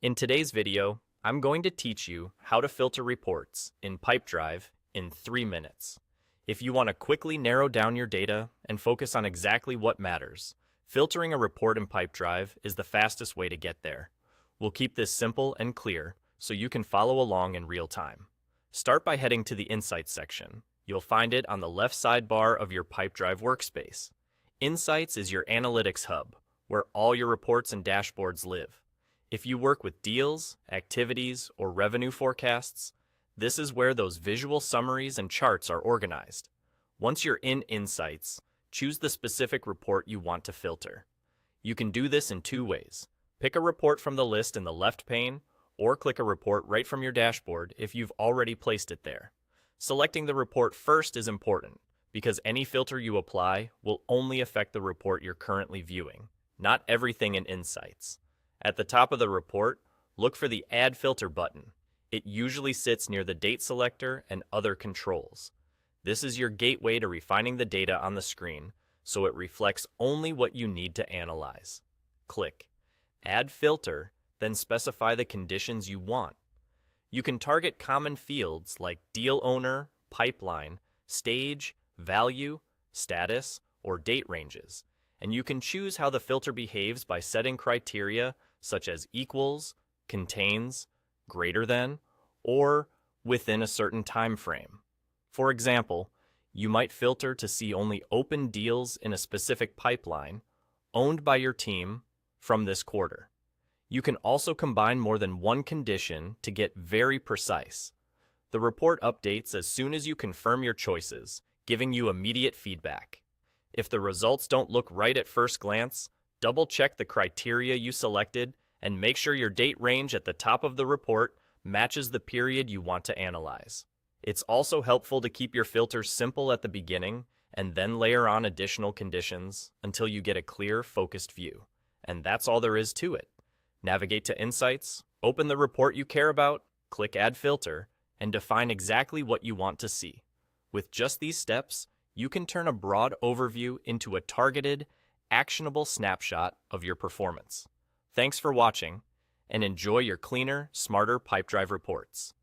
In today's video, I'm going to teach you how to filter reports in Pipedrive in 3 minutes. If you want to quickly narrow down your data and focus on exactly what matters, filtering a report in Pipedrive is the fastest way to get there. We'll keep this simple and clear so you can follow along in real time. Start by heading to the Insights section. You'll find it on the left sidebar of your Pipedrive workspace. Insights is your analytics hub, where all your reports and dashboards live. If you work with deals, activities, or revenue forecasts, this is where those visual summaries and charts are organized. Once you're in Insights, choose the specific report you want to filter. You can do this in 2 ways. Pick a report from the list in the left pane, or click a report right from your dashboard if you've already placed it there. Selecting the report first is important, because any filter you apply will only affect the report you're currently viewing, not everything in Insights. At the top of the report, look for the Add Filter button. It usually sits near the date selector and other controls. This is your gateway to refining the data on the screen, so it reflects only what you need to analyze. Click Add Filter, then specify the conditions you want. You can target common fields like deal owner, pipeline, stage, value, status, or date ranges, and you can choose how the filter behaves by setting criteria such as equals, contains, greater than, or within a certain time frame. For example, you might filter to see only open deals in a specific pipeline owned by your team from this quarter. You can also combine more than one condition to get very precise. The report updates as soon as you confirm your choices, giving you immediate feedback. If the results don't look right at first glance, double-check the criteria you selected and make sure your date range at the top of the report matches the period you want to analyze. It's also helpful to keep your filters simple at the beginning and then layer on additional conditions until you get a clear, focused view. And that's all there is to it. Navigate to Insights, open the report you care about, click Add Filter, and define exactly what you want to see. With just these steps, you can turn a broad overview into a targeted, actionable snapshot of your performance. Thanks for watching, and enjoy your cleaner, smarter Pipedrive reports.